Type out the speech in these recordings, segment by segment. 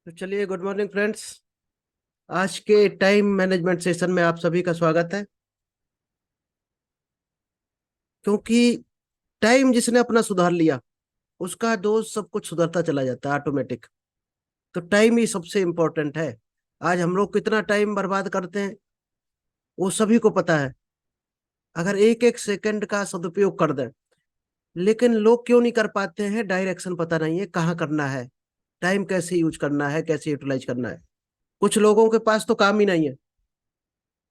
तो चलिए, good morning friends. आज के टाइम मैनेजमेंट सेशन में आप सभी का स्वागत है। क्योंकि टाइम जिसने अपना सुधार लिया, उसका दोस्त सब कुछ सुधरता चला जाता है ऑटोमेटिक। तो टाइम ही सबसे इम्पोर्टेंट है। आज हम लोग कितना टाइम बर्बाद करते हैं वो सभी को पता है, अगर एक एक सेकंड का सदुपयोग कर दें। लेकिन लोग क्यों नहीं कर पाते हैं? डायरेक्शन पता नहीं है, कहाँ करना है, टाइम कैसे यूज करना है, कैसे यूटिलाइज करना है। कुछ लोगों के पास तो काम ही नहीं है।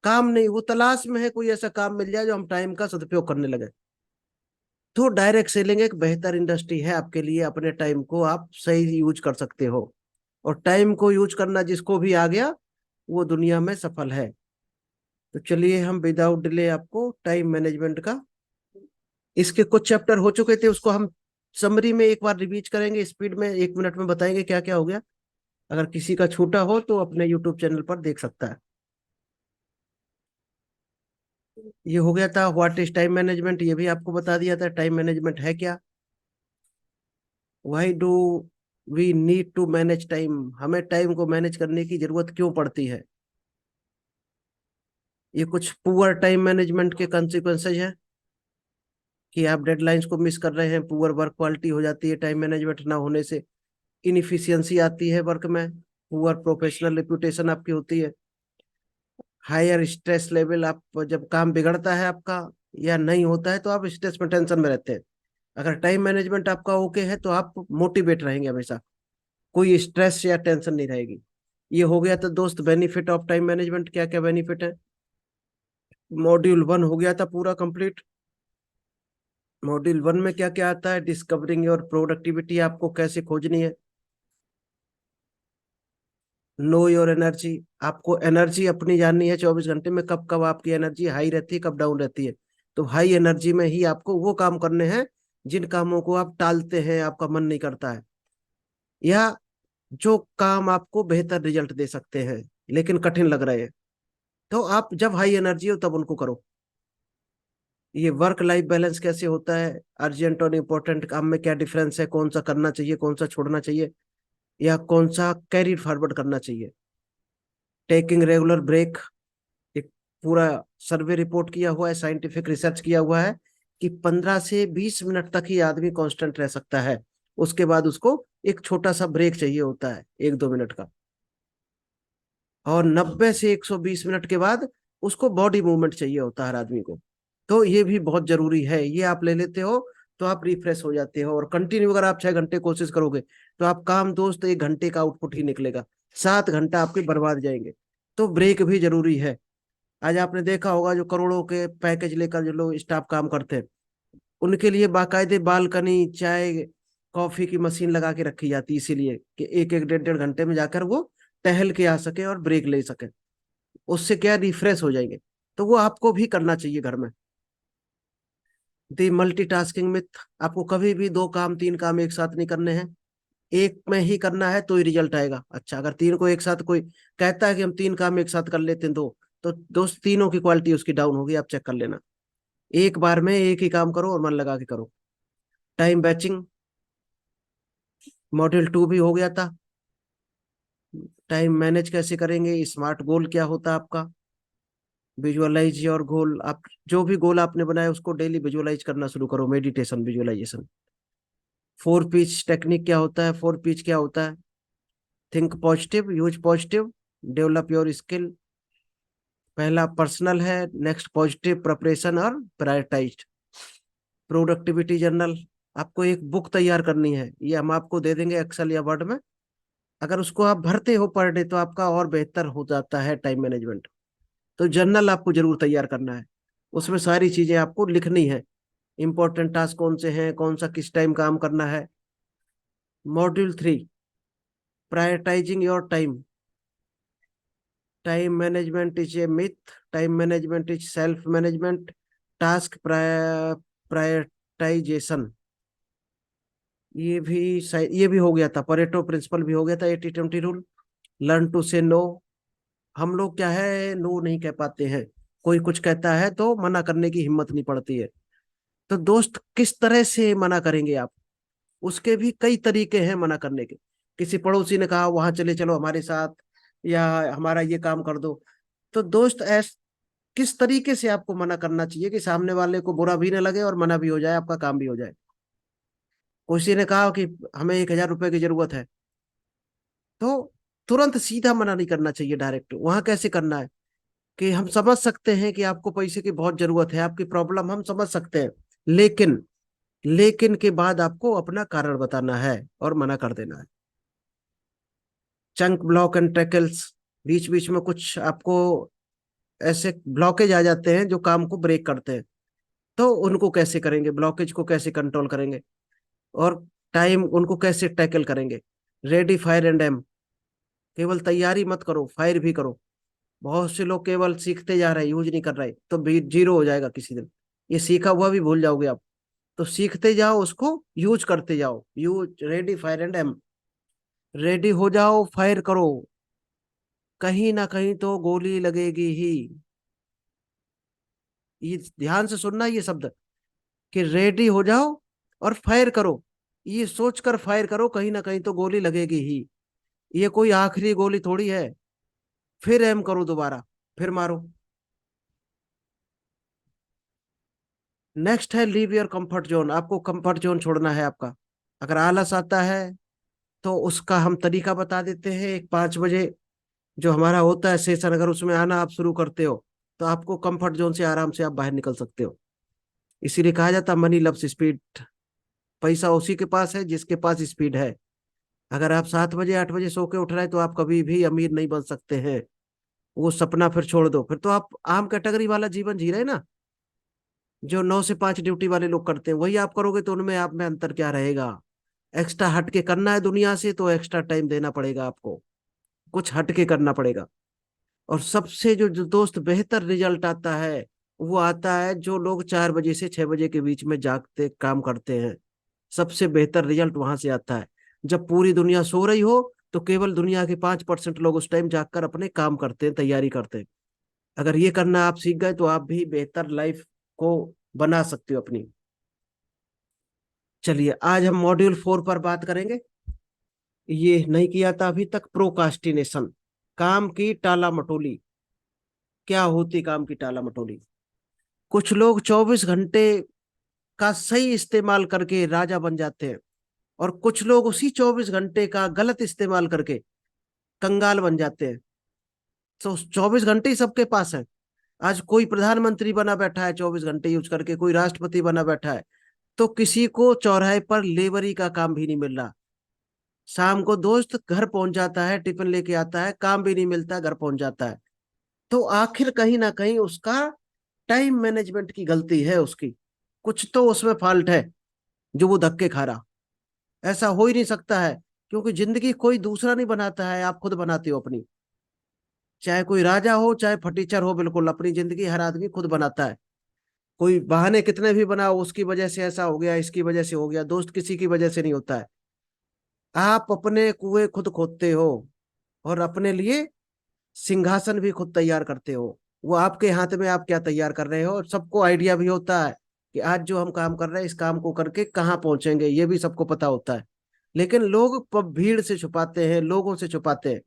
काम नहीं, वो तलाश में है कोई ऐसा काम मिल जाए जो हम टाइम का सदुपयोग करने लगे। तो डायरेक्ट सेलिंग एक बेहतर इंडस्ट्री है आपके लिए। अपने टाइम को आप सही यूज कर सकते हो, और टाइम को यूज करना जिसको भी आ गया वो दुनिया में सफल है। तो चलिए, हम विदाउट डिले आपको टाइम मैनेजमेंट का, इसके कुछ चैप्टर हो चुके थे उसको हम समरी में एक बार रिवीज करेंगे, स्पीड में 1 मिनट में बताएंगे क्या क्या हो गया। अगर किसी का छूटा हो तो अपने यूट्यूब चैनल पर देख सकता है। ये हो गया था व्हाट इज टाइम मैनेजमेंट, ये भी आपको बता दिया था टाइम मैनेजमेंट है क्या। Why do we need to manage time, हमें टाइम को मैनेज करने की जरूरत क्यों पड़ती है। ये कुछ पुअर टाइम मैनेजमेंट के कंसिक्वेंसेज हैं कि आप डेडलाइंस को मिस कर रहे हैं, पुअर वर्क क्वालिटी हो जाती है टाइम मैनेजमेंट ना होने से, इनइफिशियंसी आती है वर्क में, पुअर प्रोफेशनल रेपुटेशन आपकी होती है, हायर स्ट्रेस लेवल। आप जब काम बिगड़ता है आपका या नहीं होता है तो आप स्ट्रेस में, टेंशन में रहते हैं। अगर टाइम मैनेजमेंट आपका ओके है तो आप मोटिवेट रहेंगे हमेशा, कोई स्ट्रेस या टेंशन नहीं रहेगी। ये हो गया तो दोस्त बेनिफिट ऑफ टाइम मैनेजमेंट, क्या क्या बेनिफिट है। मॉड्यूल 1 हो गया था पूरा कंप्लीट। मॉड्यूल 1 में क्या क्या आता है, डिस्कवरिंग योर प्रोडक्टिविटी, आपको कैसे खोजनी है। नो योर एनर्जी, आपको एनर्जी अपनी जाननी है 24 घंटे में, कब कब आपकी एनर्जी हाई रहती है, कब डाउन रहती है। तो हाई एनर्जी में ही आपको वो काम करने हैं जिन कामों को आप टालते हैं, आपका मन नहीं करता है, या जो काम आपको बेहतर रिजल्ट दे सकते हैं लेकिन कठिन लग रहे हैं। तो आप जब हाई एनर्जी हो तब उनको करो। ये वर्क लाइफ बैलेंस कैसे होता है, अर्जेंट और इम्पोर्टेंट काम में क्या डिफरेंस है, कौन सा करना चाहिए, कौन सा छोड़ना चाहिए, या कौन सा कैरी फॉरवर्ड करना चाहिए। टेकिंग रेगुलर ब्रेक, एक पूरा सर्वे रिपोर्ट किया हुआ है, साइंटिफिक रिसर्च किया हुआ है कि 15 से 20 मिनट तक ही आदमी कांस्टेंट रह सकता है। उसके बाद उसको एक छोटा सा ब्रेक चाहिए होता है 1-2 मिनट का। और 90 से 120 मिनट के बाद उसको बॉडी मूवमेंट चाहिए होता है हर आदमी को। तो ये भी बहुत जरूरी है, ये आप ले लेते हो तो आप रिफ्रेश हो जाते हो। और कंटिन्यू अगर आप 6 घंटे कोशिश करोगे तो आप काम दोस्त 1 घंटे का आउटपुट ही निकलेगा, 7 घंटा आपके बर्बाद जाएंगे। तो ब्रेक भी जरूरी है। आज आपने देखा होगा जो करोड़ों के पैकेज लेकर जो लोग स्टाफ काम करते हैं, उनके लिए बाकायदे बालकनी, चाय कॉफी की मशीन लगा के रखी जाती है, इसीलिए कि एक एक 1.5-1.5 घंटे में जाकर वो टहल के आ सके और ब्रेक ले सके। उससे क्या, रिफ्रेश हो जाएंगे। तो वो आपको भी करना चाहिए घर में। दी मल्टीटास्किंग मिथ, आपको कभी भी 2 काम 3 काम एक साथ नहीं करने हैं, एक में ही करना है तो ही रिजल्ट आएगा। अच्छा, अगर तीन को एक साथ कोई कहता है कि हम 3 काम एक साथ कर लेते हैं, दो, तो दोस्त तीनों की क्वालिटी उसकी डाउन होगी, आप चेक कर लेना। एक बार में एक ही काम करो और मन लगा के करो। टाइम बैचिंग, मॉड्यूल 2 भी हो गया था। टाइम मैनेज कैसे करेंगे, स्मार्ट गोल क्या होता है आपका, विजुअलाइज योर गोल, आप जो भी गोल आपने बनाया उसको डेली विजुअलाइज करना शुरू करो, मेडिटेशन, विजुअलाइजेशन। 4 पीच टेक्निक क्या होता है, 4 पीच क्या होता है, think positive, use positive, develop your skill. पहला पर्सनल है, नेक्स्ट पॉजिटिव, प्रिपरेशन और प्रायोरिटाइज्ड। प्रोडक्टिविटी जर्नल, आपको एक बुक तैयार करनी है, ये हम आपको दे देंगे एक्सेल या वर्ड में। अगर उसको आप भरते हो पर डे तो आपका और बेहतर हो जाता है टाइम मैनेजमेंट। तो जर्नल आपको जरूर तैयार करना है, उसमें सारी चीजें आपको लिखनी है, इंपॉर्टेंट टास्क कौन से हैं, कौन सा किस टाइम काम करना है। Module 3, prioritising your time. Time management is a myth, time management is self management. Task prioritisation, ये भी हो गया था। परेटो प्रिंसिपल भी हो गया था, 80-20 रूल। लर्न टू से नो, हम लोग क्या है, नो नहीं कह पाते हैं। कोई कुछ कहता है तो मना करने की हिम्मत नहीं पड़ती है। तो दोस्त किस तरह से मना करेंगे आप, उसके भी कई तरीके हैं मना करने के। किसी पड़ोसी ने कहा वहां चले चलो हमारे साथ, या हमारा ये काम कर दो। तो दोस्त किस तरीके से आपको मना करना चाहिए कि सामने वाले को बुरा भी ना लगे और मना भी हो जाए, आपका काम भी हो जाए। किसी ने कहा कि हमें 1,000 रुपए की जरूरत है, तो तुरंत सीधा मना नहीं करना चाहिए, डायरेक्ट। वहां कैसे करना है कि हम समझ सकते हैं कि आपको पैसे की बहुत जरूरत है, आपकी प्रॉब्लम हम समझ सकते हैं, लेकिन लेकिन के बाद आपको अपना कारण बताना है और मना कर देना है। चंक ब्लॉक एंड टैकल्स, बीच बीच में कुछ आपको ऐसे ब्लॉकेज आ जाते हैं जो काम को ब्रेक करते हैं, तो उनको कैसे करेंगे, ब्लॉकेज को कैसे कंट्रोल करेंगे, और टाइम उनको कैसे टैकल करेंगे। रेडी फायर एंड एम, केवल तैयारी मत करो, फायर भी करो। बहुत से लोग केवल सीखते जा रहे हैं, यूज नहीं कर रहे, तो भी जीरो हो जाएगा किसी दिन। ये सीखा हुआ भी भूल जाओगे आप। तो सीखते जाओ, उसको यूज करते जाओ। Use ready fire and aim, ready हो जाओ, फायर करो, कहीं ना कहीं तो गोली लगेगी ही। ये ध्यान से सुनना ये शब्द, कि रेडी हो जाओ और फायर करो। ये सोचकर फायर करो, कहीं ना कहीं तो गोली लगेगी ही। ये कोई आखिरी गोली थोड़ी है। फिर एम करो दोबारा, फिर मारो। नेक्स्ट है लीव योर कंफर्ट जोन। आपको कंफर्ट जोन छोड़ना है आपका। अगर आलस आता है तो उसका हम तरीका बता देते हैं। एक 5 बजे जो हमारा होता है सेशन, अगर उसमें आना आप शुरू करते हो, तो आपको कंफर्ट जोन से आराम से आप बाहर निकल सकते हो। इसीलिए कहा जाता है मनी लव्स स्पीड। पैसा उसी के पास है जिसके पास स्पीड है। अगर आप 7 बजे 8 बजे सो के उठ रहे हैं तो आप कभी भी अमीर नहीं बन सकते हैं। वो सपना फिर छोड़ दो, फिर तो आप आम कैटेगरी वाला जीवन जी रहे हैं ना। जो 9 से 5 ड्यूटी वाले लोग करते हैं वही आप करोगे, तो उनमें आप में अंतर क्या रहेगा। एक्स्ट्रा हट के करना है दुनिया से, तो एक्स्ट्रा टाइम देना पड़ेगा आपको, कुछ हट के करना पड़ेगा। और सबसे जो दोस्त बेहतर रिजल्ट आता है, वो आता है जो लोग 4 बजे से 6 बजे के बीच में जागते काम करते हैं। सबसे बेहतर रिजल्ट वहां से आता है। जब पूरी दुनिया सो रही हो, तो केवल दुनिया के 5% लोग उस टाइम जागकर अपने काम करते हैं, तैयारी करते हैं। अगर ये करना आप सीख गए, तो आप भी बेहतर लाइफ को बना सकते हो अपनी। चलिए आज हम मॉड्यूल 4 पर बात करेंगे। ये नहीं किया था अभी तक, प्रोकास्टिनेशन, काम की टाला मटोली। क्या होती काम की टाला मटोली। कुछ लोग 24 घंटे का सही इस्तेमाल करके राजा बन जाते हैं, और कुछ लोग उसी 24 घंटे का गलत इस्तेमाल करके कंगाल बन जाते हैं। तो 24 घंटे ही सबके पास है। आज कोई प्रधानमंत्री बना बैठा है 24 घंटे यूज करके, कोई राष्ट्रपति बना बैठा है, तो किसी को चौराहे पर लेबरी का काम भी नहीं मिल रहा। शाम को दोस्त घर पहुंच जाता है, टिफिन लेके आता है, काम भी नहीं मिलता, घर पहुंच जाता है। तो आखिर कहीं ना कहीं उसका टाइम मैनेजमेंट की गलती है उसकी। कुछ तो उसमें फॉल्ट है जो वो धक्के खा रहा। ऐसा हो ही नहीं सकता है, क्योंकि जिंदगी कोई दूसरा नहीं बनाता है, आप खुद बनाते हो अपनी। चाहे कोई राजा हो चाहे फटीचर हो, बिल्कुल अपनी जिंदगी हर आदमी खुद बनाता है। कोई बहाने कितने भी बनाओ, उसकी वजह से ऐसा हो गया, इसकी वजह से हो गया, दोस्त किसी की वजह से नहीं होता है। आप अपने कुएं खुद खोदते हो, और अपने लिए सिंहासन भी खुद तैयार करते हो। वो आपके हाथ में, आप क्या तैयार कर रहे हो। और सबको आइडिया भी होता है कि आज जो हम काम कर रहे हैं, इस काम को करके कहाँ पहुंचेंगे, ये भी सबको पता होता है। लेकिन लोग भीड़ से छुपाते हैं, लोगों से छुपाते हैं।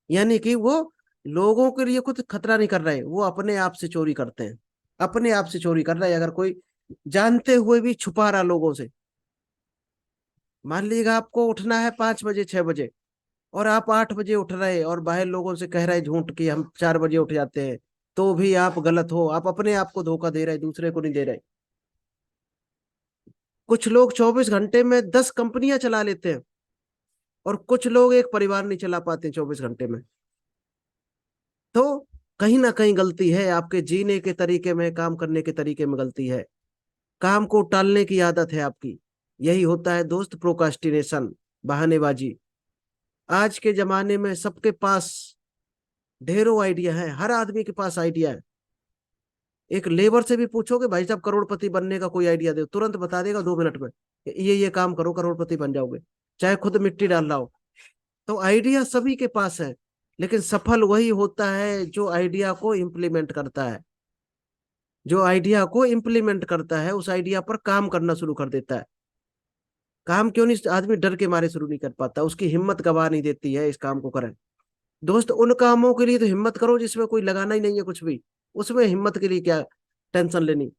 यानी कि वो लोगों के लिए कुछ खतरा नहीं कर रहे, वो अपने आप से चोरी करते हैं। अपने आप से चोरी कर रहा है। अगर कोई जानते हुए भी छुपा रहा लोगों से, मान लीजिएगा आपको उठना है 5 बजे 6 बजे, और आप 8 बजे उठ रहे और बाहर लोगों से कह रहे झूठ कि हम 4 बजे उठ जाते हैं, तो भी आप गलत हो। आप अपने आप को धोखा दे रहे, दूसरे को नहीं दे रहे। कुछ लोग 24 घंटे में 10 कंपनियां चला लेते हैं, और कुछ लोग एक परिवार नहीं चला पाते 24 घंटे में। तो कहीं ना कहीं गलती है आपके जीने के तरीके में, काम करने के तरीके में गलती है। काम को टालने की आदत है आपकी। यही होता है दोस्त प्रोकास्टिनेशन, बहानेबाजी। आज के जमाने में सबके पास ढेरों आइडिया है, हर आदमी के पास आइडिया है। एक लेबर से भी पूछोगे भाई साहब करोड़पति बनने का कोई आइडिया दे, तुरंत बता देगा 2 मिनट में, ये काम करो करोड़पति बन जाओगे, चाहे खुद मिट्टी डाल रहा हो। तो आइडिया सभी के पास है, लेकिन सफल वही होता है जो आइडिया को इम्प्लीमेंट करता है। जो आइडिया को इम्प्लीमेंट करता है, उस आइडिया पर काम करना शुरू कर देता है। काम क्यों नहीं आदमी डर के मारे शुरू नहीं कर पाता, उसकी हिम्मत गवा नहीं देती है इस काम को करें। दोस्त उन कामों के लिए तो हिम्मत करो जिसमें कोई लगाना ही नहीं है कुछ भी, उसमें हिम्मत के लिए क्या टेंशन लेनी।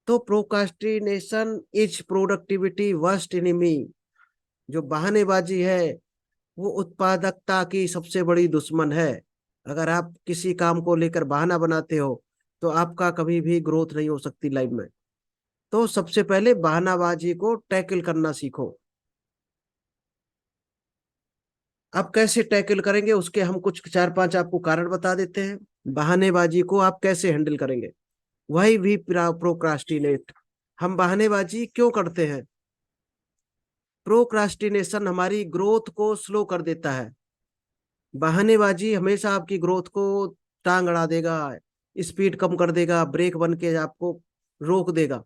तो procrastination is productivity worst enemy. जो बहानेबाजी है वो उत्पादकता की सबसे बड़ी दुश्मन है। अगर आप किसी काम को लेकर बहाना बनाते हो तो आपका कभी भी ग्रोथ नहीं हो सकती लाइफ में। तो सबसे पहले बहानाबाजी को टैकल करना सीखो। आप कैसे टैकल करेंगे उसके हम कुछ चार पांच आपको कारण बता देते हैं। बहानेबाजी को आप कैसे हैंडल करेंगे। वही भी प्रोक्रास्टिनेट। हम बहानेबाजी क्यों करते हैं। प्रोक्रास्टिनेशन हमारी ग्रोथ को स्लो कर देता है। बहानेबाजी हमेशा आपकी ग्रोथ को टांग अड़ा देगा, स्पीड कम कर देगा, ब्रेक बन के आपको रोक देगा।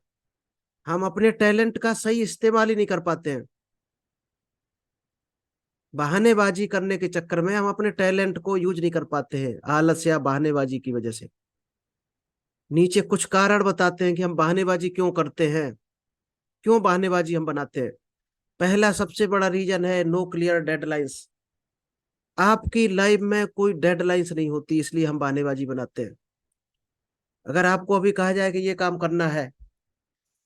हम अपने टैलेंट का सही इस्तेमाल ही नहीं कर पाते हैं। बहानेबाजी करने के चक्कर में हम अपने टैलेंट को यूज नहीं कर पाते हैं, आलस या बहानेबाजी की वजह से। नीचे कुछ कारण बताते हैं कि हम बहानेबाजी क्यों करते हैं, क्यों बहानेबाजी हम बनाते हैं। पहला सबसे बड़ा रीजन है नो क्लियर डेडलाइंस। आपकी लाइफ में कोई डेडलाइंस नहीं होती, इसलिए हम बहानेबाजी बनाते हैं। अगर आपको अभी कहा जाए कि ये काम करना है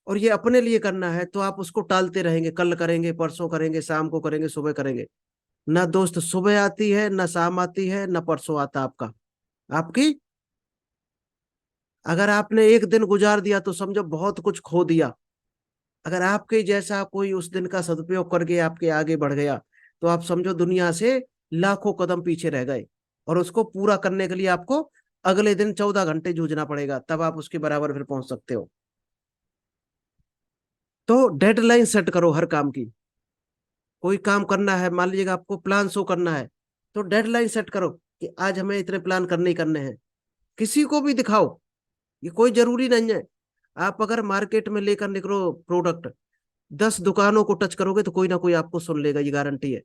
और ये अपने लिए करना है तो आप उसको टालते रहेंगे, कल करेंगे, परसों करेंगे, शाम को करेंगे, सुबह करेंगे। ना दोस्त सुबह आती है, ना शाम आती है, ना परसों आता आपका आपकी। अगर आपने एक दिन गुजार दिया तो समझो बहुत कुछ खो दिया। अगर आपके जैसा कोई उस दिन का सदुपयोग करके आपके आगे बढ़ गया तो आप समझो दुनिया से लाखों कदम पीछे रह गए। और उसको पूरा करने के लिए आपको अगले दिन 14 घंटे जूझना पड़ेगा, तब आप उसके बराबर फिर पहुंच सकते हो। तो डेडलाइन सेट करो हर काम की। कोई काम करना है, मान लीजिएगा आपको प्लान शो करना है, तो डेडलाइन सेट करो कि आज हमें इतने प्लान करने ही करने हैं। किसी को भी दिखाओ, ये कोई जरूरी नहीं है। आप अगर मार्केट में लेकर निकलो प्रोडक्ट, 10 दुकानों को टच करोगे तो कोई ना कोई आपको सुन लेगा, ये गारंटी है।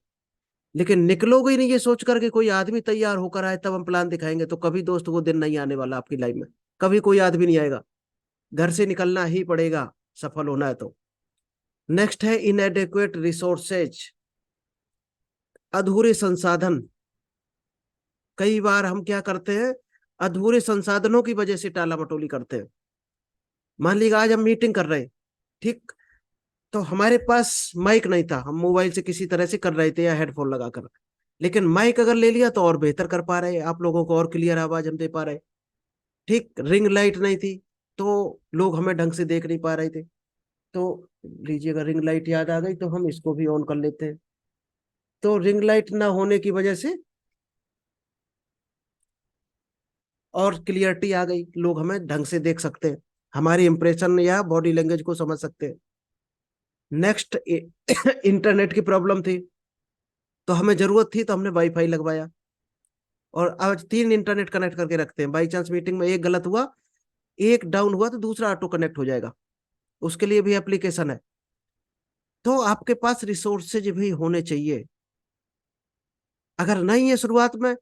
लेकिन निकलोगे ही नहीं ये सोच करके कोई आदमी तैयार होकर आए तब हम प्लान दिखाएंगे, तो कभी दोस्त वो दिन नहीं आने वाला आपकी लाइफ में। कभी कोई आदमी नहीं आएगा। घर से निकलना ही पड़ेगा सफल होना है तो। नेक्स्ट है इनएडेक्वेट रिसोर्सेज, अधूरे संसाधन। कई बार हम क्या करते हैं, अधूरे संसाधनों की वजह से टाला मटोली करते हैं। मान लीजिए आज हम मीटिंग कर रहे हैं, ठीक, तो हमारे पास माइक नहीं था, हम मोबाइल से किसी तरह से कर रहे थे या हेडफोन लगाकर। लेकिन माइक अगर ले लिया तो और बेहतर कर पा रहे, आप लोगों को और क्लियर आवाज हम दे पा रहे। ठीक, रिंग लाइट नहीं थी तो लोग हमें ढंग से देख नहीं पा रहे थे। तो लीजिएगा रिंग लाइट याद आ गई तो हम इसको भी ऑन कर लेते हैं। तो रिंग लाइट ना होने की वजह से और क्लियरिटी आ गई, लोग हमें ढंग से देख सकते हैं, हमारी इंप्रेशन या बॉडी लैंग्वेज को समझ सकते हैं। नेक्स्ट इंटरनेट की प्रॉब्लम थी, तो हमें जरूरत थी तो हमने वाईफाई लगवाया। और आज 3 इंटरनेट कनेक्ट करके रखते हैं, बाई चांस मीटिंग में एक गलत हुआ, एक डाउन हुआ तो दूसरा ऑटो कनेक्ट हो जाएगा, उसके लिए भी एप्लीकेशन है। तो आपके पास रिसोर्सेज भी होने चाहिए। अगर नहीं है शुरुआत में,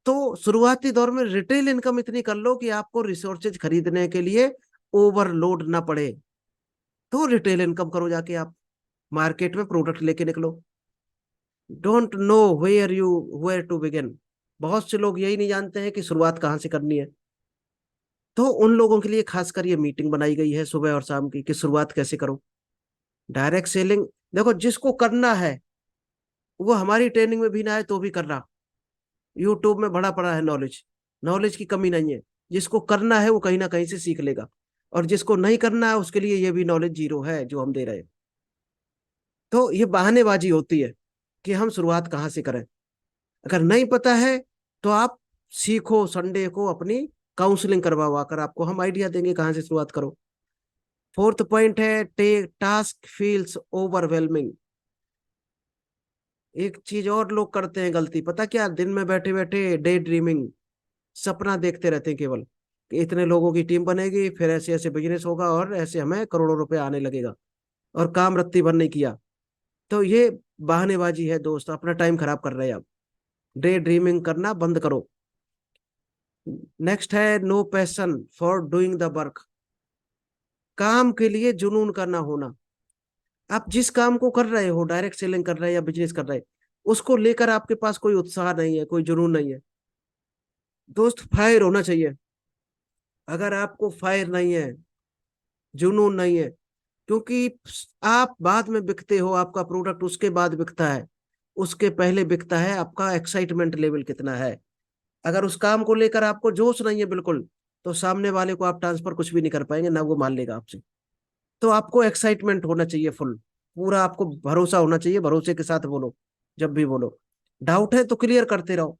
तो शुरुआती दौर में रिटेल इनकम इतनी कर लो कि आपको रिसोर्सेज खरीदने के लिए ओवरलोड ना पड़े। तो रिटेल इनकम करो जाके आप, मार्केट में प्रोडक्ट लेके निकलो। Don't know where to begin. बहुत से लोग यही नहीं जानते हैं कि शुरुआत कहाँ से करनी है। तो उन लोगों के लिए खासकर ये मीटिंग बनाई गई है सुबह और शाम की, कि शुरुआत कैसे करो। डायरेक्ट सेलिंग, देखो जिसको करना है वो हमारी ट्रेनिंग में भी ना आए तो भी कर रहा, यूट्यूब में भरा पड़ा है नॉलेज, नॉलेज की कमी नहीं है। जिसको करना है वो कहीं ना कहीं से सीख लेगा, और जिसको नहीं करना है उसके लिए ये भी नॉलेज जीरो है जो हम दे रहे हैं। तो ये बहानेबाजी होती है कि हम शुरुआत कहाँ से करें। अगर नहीं पता है तो आप सीखो, संडे को अपनी काउंसलिंग करवाओ आकर, आपको हम आइडिया देंगे कहाँ से शुरुआत करो। फोर्थ पॉइंट है टास्क फील्स ओवरवेलमिंग। एक चीज और लोग करते हैं गलती, पता क्या, दिन में बैठे बैठे डे ड्रीमिंग, सपना देखते रहते हैं केवल, कि इतने लोगों की टीम बनेगी, फिर ऐसे ऐसे बिजनेस होगा और ऐसे हमें करोड़ों रुपए आने लगेगा, और काम रत्ती भर नहीं किया। तो ये बहानेबाजी है दोस्त, अपना टाइम खराब कर रहे हैं आप। डे ड्रीमिंग करना बंद करो। नेक्स्ट है no passion for doing the work. काम के लिए जुनून का ना होना। आप जिस काम को कर रहे हो, डायरेक्ट सेलिंग कर रहे हैं या बिजनेस कर रहे हैं, उसको लेकर आपके पास कोई उत्साह नहीं है, कोई जुनून नहीं है, दोस्त फायर होना चाहिए। अगर आपको फायर नहीं है, जुनून नहीं है, क्योंकि आप बाद में बिकते हो, आपका प्रोडक्ट उसके बाद बिकता है, उसके पहले बिकता है आपका एक्साइटमेंट लेवल कितना है। अगर उस काम को लेकर आपको जोश नहीं है बिल्कुल, तो सामने वाले को आप ट्रांसफर कुछ भी नहीं कर पाएंगे, ना वो मान लेगा आपसे। तो आपको एक्साइटमेंट होना चाहिए फुल, पूरा आपको भरोसा होना चाहिए, भरोसे के साथ बोलो जब भी बोलो। डाउट है तो क्लियर करते रहो।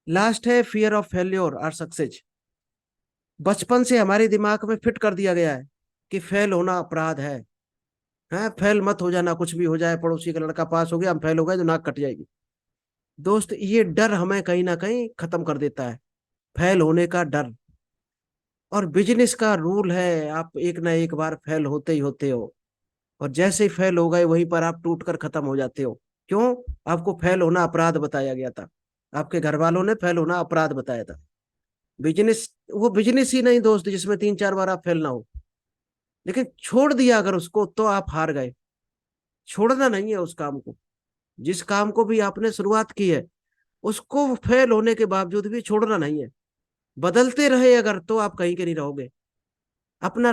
लास्ट है फियर ऑफ फेल्योर और सक्सेस। बचपन से हमारे दिमाग में फिट कर दिया गया है कि फेल होना अपराध है, फेल मत हो जाना, कुछ भी हो जाए, पड़ोसी का लड़का पास हो गया, हम फेल हो गए तो नाक कट जाएगी। दोस्त, ये डर हमें कहीं ना कहीं खत्म कर देता है, फेल होने का डर। और बिजनेस का रूल है, आप एक ना एक बार फेल होते ही होते हो, और जैसे ही फेल हो गए वहीं पर आप टूट कर खत्म हो जाते हो। क्यों? आपको फेल होना अपराध बताया गया था, आपके घर वालों ने फेल होना अपराध बताया था। बिजनेस, वो बिजनेस ही नहीं दोस्त जिसमें 3-4 बार आप फेल ना हो। लेकिन छोड़ दिया अगर उसको तो आप हार गए। छोड़ना नहीं है उस काम को, जिस काम को भी आपने शुरुआत की है, उसको फेल होने के बावजूद भी छोड़ना नहीं है। बदलते रहे अगर, तो आप कहीं के नहीं रहोगे, अपना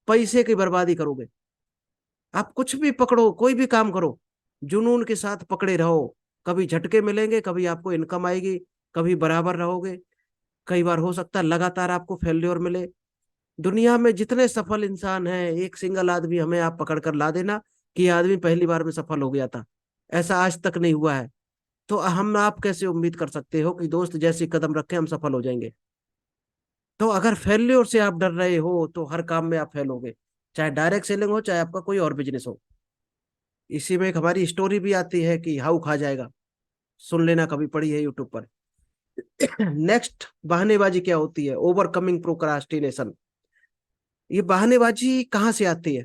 पैसे की बर्बादी करोगे। आप कुछ भी पकड़ो, कोई भी काम करो, जुनून के साथ पकड़े रहो। कभी झटके मिलेंगे, कभी आपको इनकम आएगी, कभी बराबर रहोगे, कई बार हो सकता है लगातार आपको फेल्योर मिले। दुनिया में जितने सफल इंसान हैं, एक सिंगल आदमी हमें आप पकड़ कर ला देना कि ये आदमी पहली बार में सफल हो गया था, ऐसा आज तक नहीं हुआ है। तो हम आप कैसे उम्मीद कर सकते हो कि दोस्त जैसे कदम रखे हम सफल हो जाएंगे? तो अगर फेल्योर से आप डर रहे हो तो हर काम में आप फेल होगे, चाहे डायरेक्ट सेलिंग हो, चाहे आपका कोई और बिजनेस हो। इसी में एक हमारी स्टोरी भी आती है कि हाउ खा जाएगा, सुन लेना, कभी पढ़ी है यूट्यूब पर। नेक्स्ट, बहानेबाजी क्या होती है? Overcoming procrastination. ये बहानेबाजी कहाँ से आती है?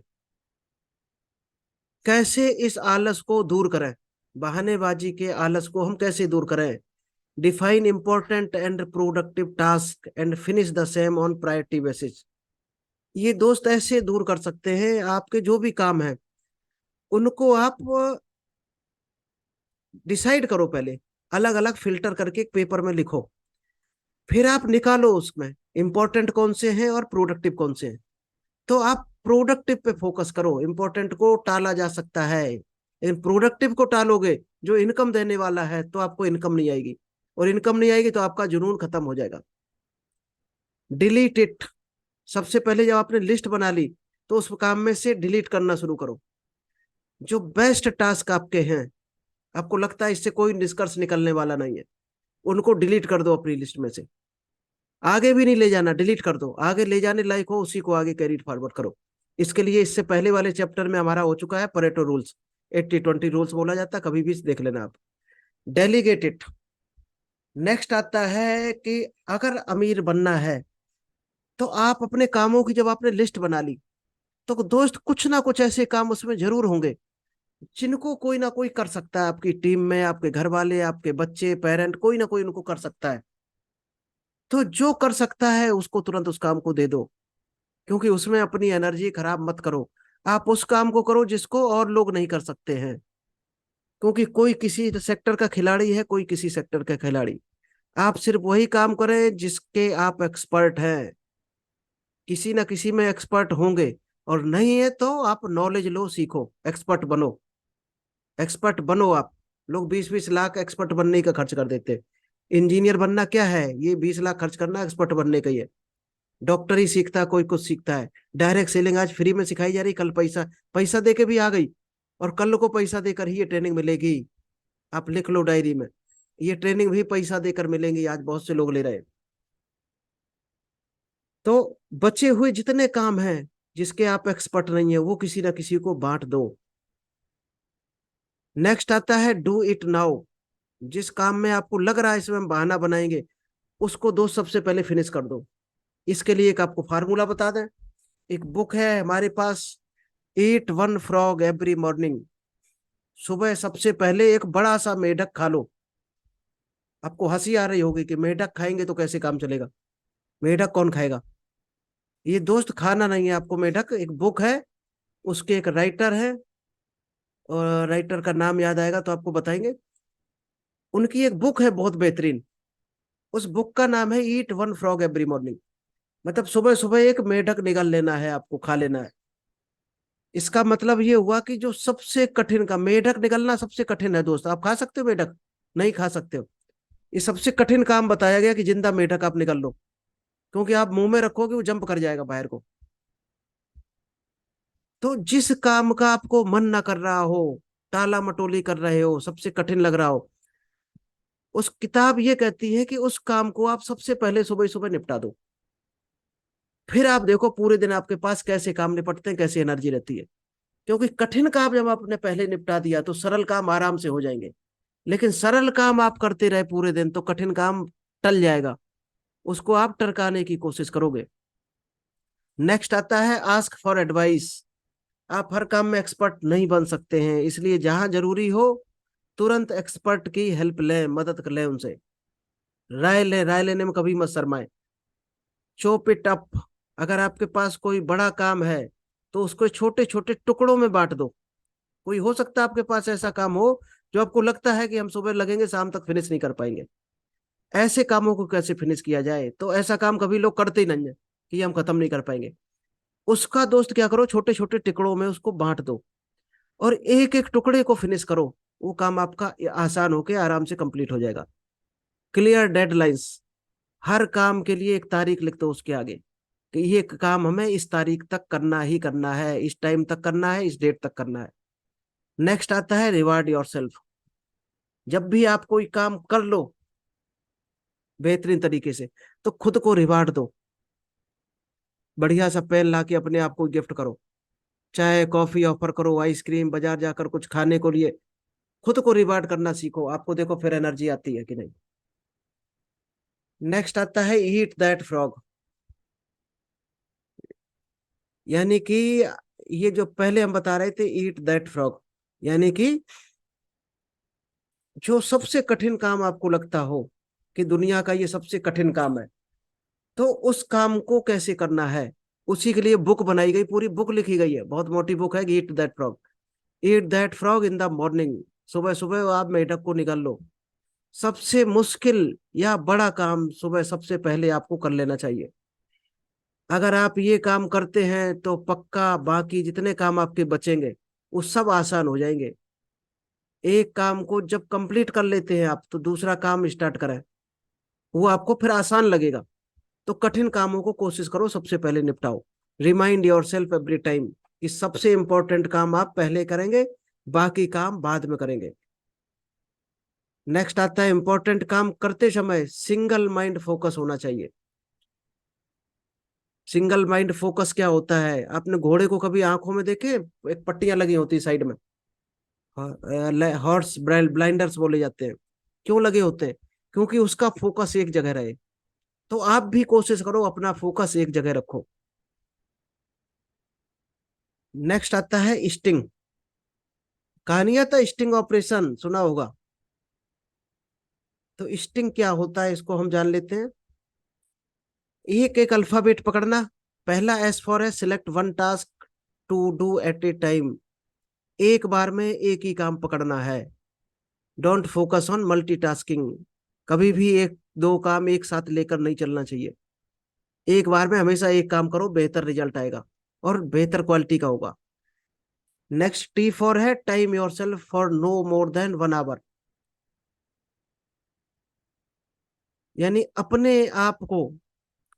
कैसे इस आलस को दूर करें? बहानेबाजी के आलस को हम कैसे दूर करें? Define important and productive task and finish the same on priority basis. ये दोस्त ऐसे दूर कर सकते हैं, आपके जो भी काम है उनको आप डिसाइड करो पहले, अलग अलग फिल्टर करके एक पेपर में लिखो, फिर आप निकालो उसमें इंपॉर्टेंट कौन से हैं और प्रोडक्टिव कौन से हैं। तो आप प्रोडक्टिव पे फोकस करो, इंपॉर्टेंट को टाला जा सकता है, इन प्रोडक्टिव को टालोगे जो इनकम देने वाला है तो आपको इनकम नहीं आएगी, और इनकम नहीं आएगी तो आपका जुनून खत्म हो जाएगा। Delete it. सबसे पहले जब आपने लिस्ट बना ली तो उस काम में से डिलीट करना शुरू करो। जो बेस्ट टास्क आपके हैं, आपको लगता है इससे कोई निष्कर्ष निकलने वाला नहीं है, उनको डिलीट कर दो अपनी लिस्ट में से। आगे भी नहीं ले जाना, डिलीट कर दो। आगे ले जाने लायक हो उसी को आगे कैरी फॉरवर्ड करो। इसके लिए इससे पहले वाले चैप्टर में हमारा हो चुका है परेटो रूल्स, 80-20 रूल्स बोला जाता है, कभी भी देख लेना आप। Delegate it. नेक्स्ट आता है कि अगर अमीर बनना है तो आप अपने कामों की जब आपने लिस्ट बना ली, तो दोस्त कुछ ना कुछ ऐसे काम उसमें जरूर होंगे जिनको कोई ना कोई कर सकता है, आपकी टीम में आपके घर वाले, आपके बच्चे, पेरेंट, कोई ना कोई उनको कर सकता है। तो जो कर सकता है उसको तुरंत उस काम को दे दो, क्योंकि उसमें अपनी एनर्जी खराब मत करो। आप उस काम को करो जिसको और लोग नहीं कर सकते हैं, क्योंकि कोई किसी सेक्टर का खिलाड़ी है, कोई किसी सेक्टर का खिलाड़ी। आप सिर्फ वही काम करें जिसके आप एक्सपर्ट हैं, किसी ना किसी में एक्सपर्ट होंगे, और नहीं है तो आप नॉलेज लो, सीखो, एक्सपर्ट बनो। एक्सपर्ट बनो आप। लोग 20-20 लाख एक्सपर्ट बनने का खर्च कर देते। इंजीनियर बनना क्या है, ये 20 लाख खर्च करना एक्सपर्ट बनने का ही है। डॉक्टर ही सीखता है, कोई कुछ सीखता है। डायरेक्ट सेलिंग आज फ्री में सिखाई जा रही, कल पैसा पैसा दे के भी आ गई, और कल को पैसा देकर ही ये ट्रेनिंग मिलेगी। आप लिख लो डायरी में, ये ट्रेनिंग भी पैसा देकर मिलेंगी, आज बहुत से लोग ले रहे हैं। तो बचे हुए जितने काम हैं जिसके आप एक्सपर्ट नहीं है, वो किसी ना किसी को बांट दो। नेक्स्ट आता है डू इट नाउ। जिस काम में आपको लग रहा है इसमें हम बहाना बनाएंगे, उसको दो सबसे पहले फिनिश कर दो। इसके लिए एक आपको फार्मूला बता दें, एक बुक है हमारे पास, eat one frog every morning. सुबह सबसे पहले एक बड़ा सा मेढक खा लो। आपको हंसी आ रही होगी कि मेढक खाएंगे तो कैसे काम चलेगा, मेढक कौन खाएगा? ये दोस्त खाना नहीं है आपको मेढक, एक बुक है, उसके एक राइटर है, और राइटर का नाम याद आएगा तो आपको बताएंगे। उनकी एक बुक है बहुत बेहतरीन। उस बुक का नाम है ईट वन फ्रॉग एवरी मॉर्निंग। मतलब सुबह सुबह एक मेढक निगल लेना है, आपको खा लेना है। इसका मतलब ये हुआ कि जो सबसे कठिन का मेढक निगलना सबसे कठिन है दोस्त। आप खा सकते हो मेढक? नहीं खा सकते हो। ये सबसे कठिन काम बताया गया कि जिंदा मेढक आप निगल लो, क्योंकि आप मुंह में रखोगे वो जंप कर जाएगा बाहर को। तो जिस काम का आपको मन ना कर रहा हो, टाला मटोली कर रहे हो, सबसे कठिन लग रहा हो, उस किताब ये कहती है कि उस काम को आप सबसे पहले सुबह सुबह निपटा दो। फिर आप देखो पूरे दिन आपके पास कैसे काम निपटते हैं, कैसी एनर्जी रहती है। क्योंकि कठिन काम जब आपने पहले निपटा दिया तो सरल काम आराम से हो जाएंगे। लेकिन सरल काम आप करते रहे पूरे दिन तो कठिन काम टल जाएगा, उसको आप टरकाने की कोशिश करोगे। नेक्स्ट आता है आस्क फॉर एडवाइस। आप हर काम में एक्सपर्ट नहीं बन सकते हैं, इसलिए जहां जरूरी हो तुरंत एक्सपर्ट की हेल्प लें, मदद कर लें उनसे। राय लें, राय लेने में कभी मत शर्माएं। Chop it up. अगर आपके पास कोई बड़ा काम है तो उसको छोटे छोटे टुकड़ों में बांट दो। कोई हो सकता है आपके पास ऐसा काम हो जो आपको लगता है कि हम सुबह लगेंगे शाम तक फिनिश नहीं कर पाएंगे। ऐसे कामों को कैसे फिनिश किया जाए, तो ऐसा काम कभी लोग करते ही नहीं है कि हम खत्म नहीं कर पाएंगे। उसका दोस्त क्या करो, छोटे छोटे टुकड़ों में उसको बांट दो और एक एक टुकड़े को फिनिश करो। वो काम आपका आसान होकर आराम से कंप्लीट हो जाएगा। Clear deadlines. हर काम के लिए एक तारीख लिख दो उसके आगे कि ये काम हमें इस तारीख तक करना ही करना है, इस टाइम तक करना है, इस डेट तक करना है। नेक्स्ट आता है रिवार्ड योरसेल्फ। जब भी आप कोई काम कर लो बेहतरीन तरीके से तो खुद को रिवार्ड दो। बढ़िया सा पेन ला के अपने आप को गिफ्ट करो, चाहे कॉफी ऑफर करो, आइसक्रीम, बाजार जाकर कुछ खाने को लिए। खुद को रिवार्ड करना सीखो, आपको देखो फिर एनर्जी आती है कि नहीं। नेक्स्ट आता है ईट दैट फ्रॉग। यानी कि ये जो पहले हम बता रहे थे ईट दैट फ्रॉग, यानी कि जो सबसे कठिन काम आपको लगता हो कि दुनिया का ये सबसे कठिन काम है, तो उस काम को कैसे करना है, उसी के लिए बुक बनाई गई, पूरी बुक लिखी गई है, बहुत मोटी बुक है। Eat that frog. Eat that frog in the morning. सुबह सुबह आप मेढक को निकाल लो। सबसे मुश्किल या बड़ा काम सुबह सबसे पहले आपको कर लेना चाहिए। अगर आप ये काम करते हैं तो पक्का बाकी जितने काम आपके बचेंगे वो सब आसान हो जाएंगे। एक काम को जब कंप्लीट कर लेते हैं आप तो दूसरा काम स्टार्ट करें, वो आपको फिर आसान लगेगा। तो कठिन कामों को कोशिश करो सबसे पहले निपटाओ। Remind yourself every time कि सबसे इंपॉर्टेंट काम आप पहले करेंगे, बाकी काम बाद में करेंगे। नेक्स्ट आता है इंपॉर्टेंट काम करते समय सिंगल माइंड फोकस होना चाहिए। सिंगल माइंड फोकस क्या होता है, आपने घोड़े को कभी आंखों में देखे? एक पट्टियां लगी होती साइड में, हॉर्स ब्लाइंडर्स बोले जाते हैं। क्यों लगे होते हैं? क्योंकि उसका फोकस एक जगह रहे। तो आप भी कोशिश करो अपना फोकस एक जगह रखो। नेक्स्ट आता है स्टिंग। कहानियां था स्टिंग ऑपरेशन सुना होगा। तो स्टिंग क्या होता है इसको हम जान लेते हैं। एक एक अल्फाबेट पकड़ना। पहला एस फॉर है select one task to do at a time. एक बार में एक ही काम पकड़ना है। Don't focus on multitasking. कभी भी एक दो काम एक साथ लेकर नहीं चलना चाहिए। एक बार में हमेशा एक काम करो, बेहतर रिजल्ट आएगा और बेहतर क्वालिटी का होगा। नेक्स्ट टी फॉर है time yourself for no more than 1 hour. यानी अपने आप को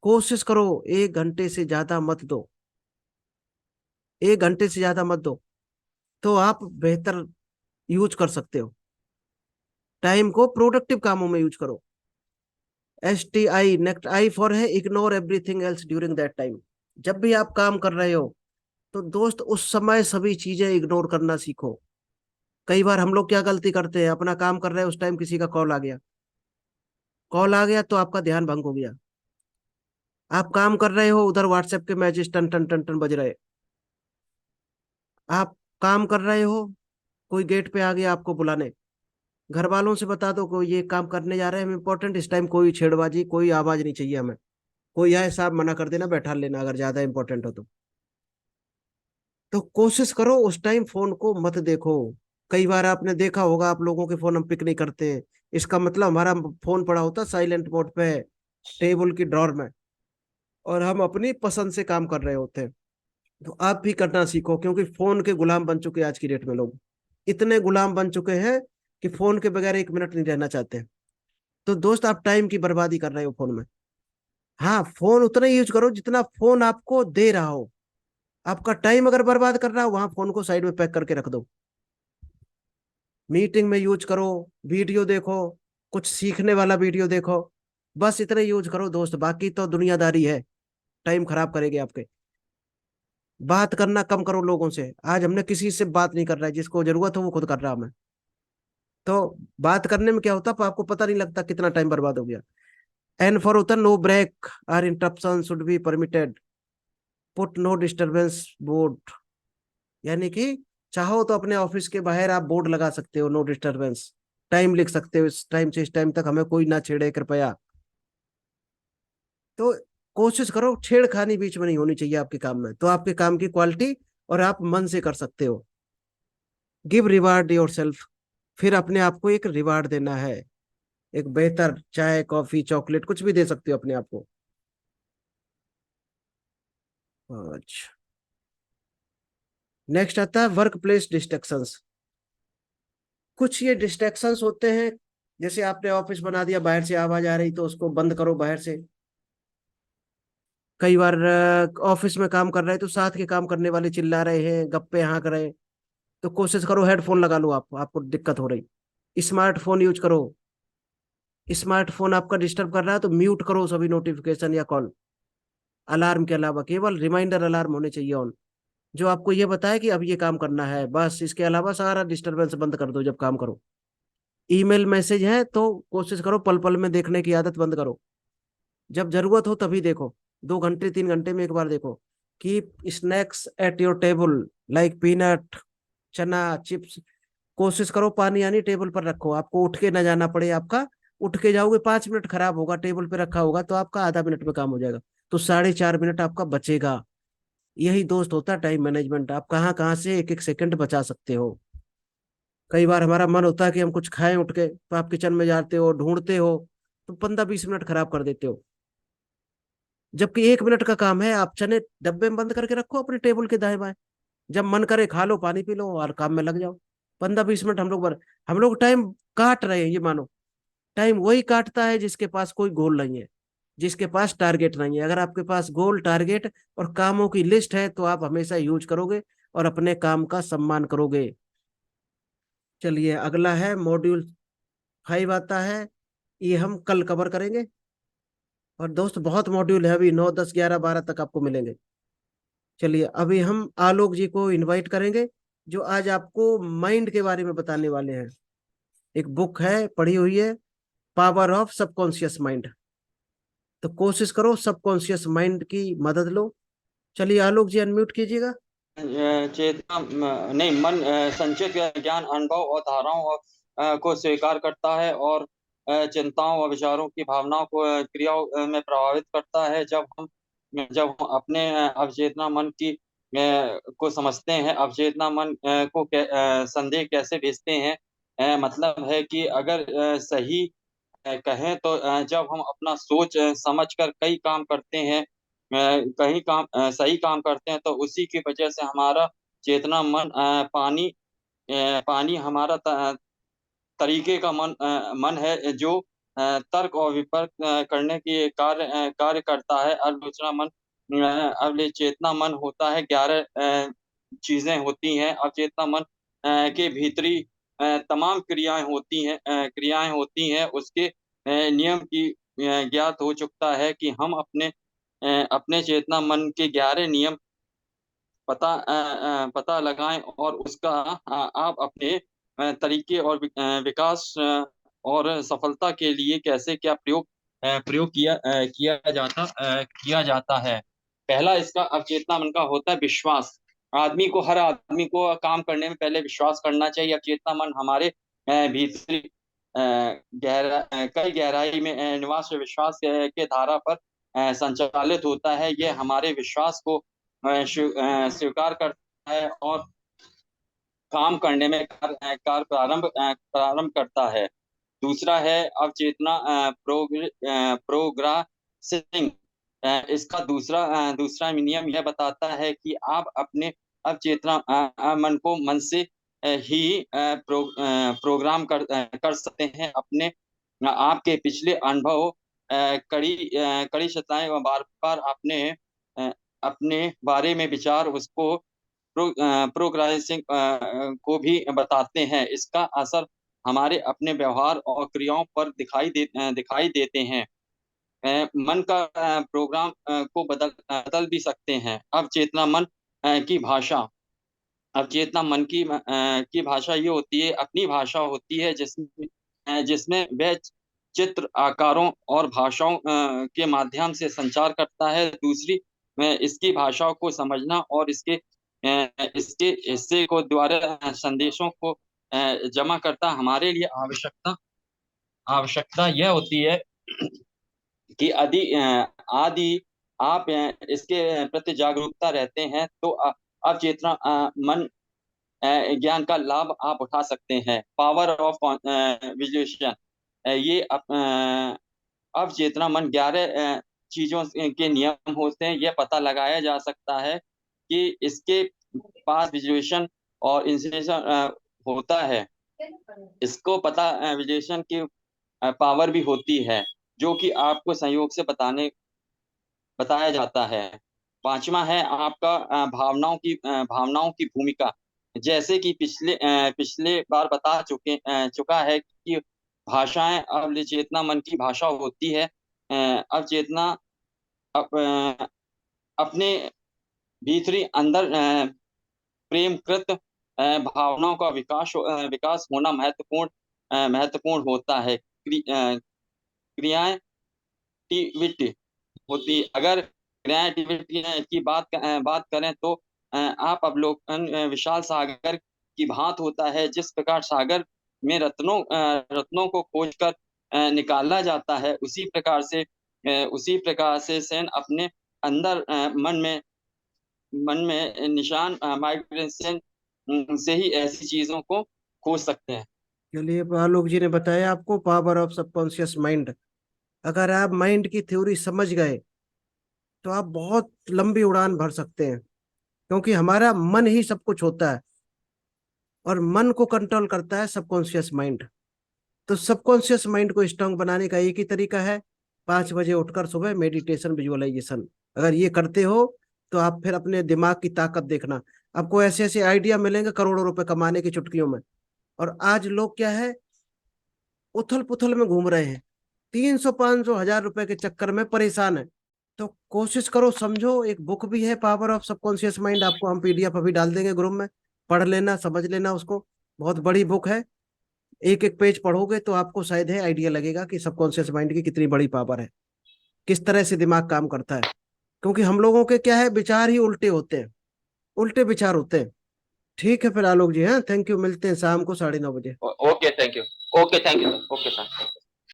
कोशिश करो 1 घंटे से ज्यादा मत दो। 1 घंटे से ज्यादा मत दो तो आप बेहतर यूज कर सकते हो। टाइम को प्रोडक्टिव कामों में यूज करो। STI नेक्स्ट आई फॉर है ignore everything else during that time. जब भी आप काम कर रहे हो तो दोस्त उस समय सभी चीजें इग्नोर करना सीखो। कई बार हम लोग क्या गलती करते हैं, अपना काम कर रहे हैं उस टाइम किसी का कॉल आ गया। कॉल आ गया तो आपका ध्यान भंग हो गया। आप काम कर रहे हो उधर व्हाट्सएप के मैसेज टन टन टन टन बज रहे। आप काम कर रहे हो, कोई गेट पे आ गया आपको बुलाने। घर वालों से बता दो कोई ये काम करने जा रहे हैं हम इंपॉर्टेंट, इस टाइम कोई छेड़बाजी कोई आवाज नहीं चाहिए हमें। कोई आए साहब मना कर देना, बैठा लेना अगर ज्यादा इंपॉर्टेंट हो तो। तो कोशिश करो उस टाइम फोन को मत देखो। कई बार आपने देखा होगा, आप लोगों के फोन हम पिक नहीं करते हैं, इसका मतलब हमारा फोन पड़ा होता साइलेंट मोड पे, टेबल की ड्रॉर में, और हम अपनी पसंद से काम कर रहे होते हैं। तो आप भी करना सीखो, क्योंकि फोन के गुलाम बन चुके हैं आज की डेट में लोग। इतने गुलाम बन चुके हैं कि फोन के बगैर एक मिनट नहीं रहना चाहते। तो दोस्त, आप टाइम की बर्बादी कर रहे हो फोन में। हाँ, फोन उतना ही यूज करो जितना फोन आपको दे रहा हो। आपका टाइम अगर बर्बाद कर रहा हो, वहां फोन को साइड में पैक करके रख दो। मीटिंग में यूज करो, वीडियो देखो, कुछ सीखने वाला वीडियो देखो, बस इतना यूज करो दोस्त। बाकी तो दुनियादारी है, टाइम खराब करेगी आपके। बात करना कम करो लोगों से। आज हमने किसी से बात नहीं कर रहा है, जिसको जरूरत हो वो खुद कर रहा है हमें। तो बात करने में क्या होता है, आपको पता नहीं लगता कितना टाइम बर्बाद हो गया। एन फॉर होता नो ब्रेक और interruption should be permitted, put no disturbance board. यानी कि चाहो तो अपने ऑफिस के बाहर आप बोर्ड लगा सकते हो, नो डिस्टरबेंस। टाइम लिख सकते हो, इस टाइम से इस टाइम तक हमें कोई ना छेड़े कृपया। तो कोशिश करो, छेड़खानी बीच में नहीं होनी चाहिए आपके काम में, तो आपके काम की क्वालिटी और आप मन से कर सकते हो। Give reward your self. फिर अपने आप को एक रिवार्ड देना है। एक बेहतर चाय, कॉफी, चॉकलेट, कुछ भी दे सकते हो अपने आप को। अच्छा, नेक्स्ट आता है वर्क प्लेस डिस्ट्रैक्शंस। कुछ ये डिस्ट्रैक्शंस होते हैं, जैसे आपने ऑफिस बना दिया, बाहर से आवाज आ रही तो उसको बंद करो बाहर से। कई बार ऑफिस में काम कर रहे हैं तो साथ के काम करने वाले चिल्ला रहे हैं, गप्पे हाँक रहे हैं, तो कोशिश करो हेडफोन लगा लो। आपको दिक्कत हो रही, स्मार्टफोन यूज करो। स्मार्टफोन आपका डिस्टर्ब कर रहा है तो म्यूट करो सभी नोटिफिकेशन या कॉल। अलार्म के अलावा केवल रिमाइंडर अलार्म होने चाहिए ऑन, जो आपको ये बताए कि अब ये काम करना है, बस। इसके अलावा सारा डिस्टरबेंस बंद कर दो जब काम करो। ईमेल मैसेज है तो कोशिश करो पल पल में देखने की आदत बंद करो। जब जरूरत हो तभी देखो, 2 घंटे 3 घंटे में एक बार देखो। Keep snacks at your table, like peanut, चना चिप्स। कोशिश करो पानी यानी टेबल पर रखो, आपको उठ के ना जाना पड़े। आपका उठ के जाओगे 5 मिनट खराब होगा, टेबल पे रखा होगा तो आपका आधा मिनट में काम हो जाएगा। तो 4.5 मिनट आपका बचेगा। यही दोस्त होता है टाइम मैनेजमेंट। आप कहाँ कहाँ से एक एक सेकंड बचा सकते हो। कई बार हमारा मन होता है कि हम कुछ खाएं उठ के, तो आप किचन में जाते हो, ढूंढते हो, तो 15-20 मिनट खराब कर देते हो। जबकि 1 मिनट का काम है, आप चने डब्बे में बंद करके रखो अपने टेबल के दाएं बाएं। जब मन करे खा लो, पानी पी लो और काम में लग जाओ। 15-20 मिनट हम लोग टाइम काट रहे हैं, ये मानो। टाइम वही काटता है जिसके पास कोई गोल नहीं है, जिसके पास टारगेट नहीं है। अगर आपके पास गोल, टारगेट और कामों की लिस्ट है तो आप हमेशा यूज करोगे और अपने काम का सम्मान करोगे। चलिए, अगला है मॉड्यूल 5 आता है। ये हम कल कवर करेंगे। और दोस्त, बहुत मॉड्यूल है अभी, 9 10 11 12 तक आपको मिलेंगे। चलिए, अभी हम आलोक जी को इनवाइट करेंगे, जो आज आपको माइंड के बारे में बताने वाले हैं। एक बुक है, पढ़ी हुई है, पावर ऑफ सबकॉन्शियस माइंड। तो कोशिश करो सबकॉन्शियस माइंड की मदद लो। चलिए आलोक जी, अनम्यूट कीजिएगा। चेतना नहीं, मन संचित ज्ञान, अनुभव और धारणाओं को स्वीकार करता है और चिंताओं और विचारों की भावनाओं को क्रियाओं में प्रभावित करता है। जब हम अपने अवचेतना मन को समझते हैं, अवचेतना मन को संदेह कैसे भेजते हैं। मतलब है कि अगर सही कहें तो जब हम अपना सोच समझ कर कई काम करते हैं, सही काम करते हैं, तो उसी की वजह से हमारा चेतना मन पानी हमारा तरीके का मन है, जो तर्क और विपर्क करने की कार्य करता है। आलोचना मन अवचेतना मन होता है। 11 चीजें होती हैं अवचेतना मन के भीतरी। तमाम क्रियाएं होती हैं उसके नियम की ज्ञात हो चुकता है कि हम अपने चेतना मन के 11 नियम पता लगाएं और उसका आप अपने तरीके और विकास और सफलता के लिए कैसे क्या प्रयोग किया जाता है। पहला इसका अवचेतना मन का होता है विश्वास। हर आदमी को काम करने में पहले विश्वास करना चाहिए। अवचेतना मन हमारे भीतरी कई गहराई में निवास विश्वास के धारा पर संचालित होता है। यह हमारे विश्वास को स्वीकार करता है और काम करने में कार्य प्रारंभ करता है। दूसरा है अवचेतना प्रोग्रासिंग। इसका दूसरा नियम यह बताता है कि आप अपने अवचेतना मन को मन से ही प्रोग्राम कर सकते हैं। अपने आपके पिछले अनुभव, कड़ी शताएं व बार बार अपने बारे में विचार उसको प्रोग्रेसिंग को भी बताते हैं। इसका असर हमारे अपने व्यवहार और क्रियाओं पर दिखाई देते हैं। मन का प्रोग्राम को बदल भी सकते हैं। अब चेतना मन की भाषा। अब चेतना मन की भाषा ये होती है, अपनी भाषा होती है, जिसमें वह चित्र, आकारों और भाषाओं के माध्यम से संचार करता है। दूसरी, इसकी भाषाओं को समझना और इसके हिस्से को द्वारा संदेशों को जमा करता। हमारे लिए आवश्यकता यह होती है कि आदि आप इसके प्रति जागरूकता रहते हैं तो अब चेतना मन ज्ञान का लाभ आप उठा सकते हैं। Power of visualisation. ये अब चेतना मन 11 चीजों के नियम होते हैं। यह पता लगाया जा सकता है कि इसके पास विजुएशन और इंस्पिरेशन होता है। इसको पता विजुएशन की पावर भी होती है, जो कि आपको संयोग से बताया जाता है। पांचवा है आपका भावनाओं की भूमिका। जैसे कि पिछले बार चुका है कि भाषाएं अवचेतना मन की भाषा होती है। अवचेतना अपने भीतरी अंदर प्रेमकृत भावनाओं का विकास होना महत्वपूर्ण होता है। क्रियाएं क्रिएटिविटी होती। अगर क्रिएटिविटी की बात करें तो आप अवलोकन विशाल सागर की भांत होता है। जिस प्रकार सागर में रत्नों को खोजकर निकाला जाता है, उसी प्रकार से सेन अपने अंदर मन में निशान माइग्रेशन से ही ऐसी चीजों को खोज सकते हैं। चलिए, आलोक जी ने बताया आपको पावर ऑफ सबकॉन्शियस माइंड। अगर आप माइंड की थ्योरी समझ गए तो आप बहुत लंबी उड़ान भर सकते हैं, क्योंकि हमारा मन ही सब कुछ होता है और मन को कंट्रोल करता है सबकॉन्शियस माइंड। तो सबकॉन्शियस माइंड को स्ट्रांग बनाने का एक ही तरीका है, 5 बजे उठकर सुबह मेडिटेशन, विजुअलाइजेशन। अगर ये करते हो तो आप फिर अपने दिमाग की ताकत देखना, आपको ऐसे ऐसे आइडिया मिलेंगे करोड़ों रुपए कमाने की चुटकियों में। और आज लोग क्या है, उथल पुथल में घूम रहे हैं, 300 500 1000 रुपए के चक्कर में परेशान है। तो कोशिश करो, समझो। एक बुक भी है पावर ऑफ सबकॉन्शियस माइंड, आपको हम पीडीएफ अभी डाल देंगे ग्रुप में, पढ़ लेना, समझ लेना उसको। बहुत बड़ी बुक है, एक एक पेज पढ़ोगे तो आपको शायद है आइडिया लगेगा कि सबकॉन्शियस माइंड की कितनी बड़ी पावर है, किस तरह से दिमाग काम करता है। क्योंकि हम लोगों के क्या है, विचार ही उल्टे होते हैं, उल्टे विचार होते हैं। ठीक है फिर आलोक जी, हाँ, थैंक यू, मिलते हैं शाम को 9:30 बजे। Okay, thank you. Okay, thank you. Okay sir.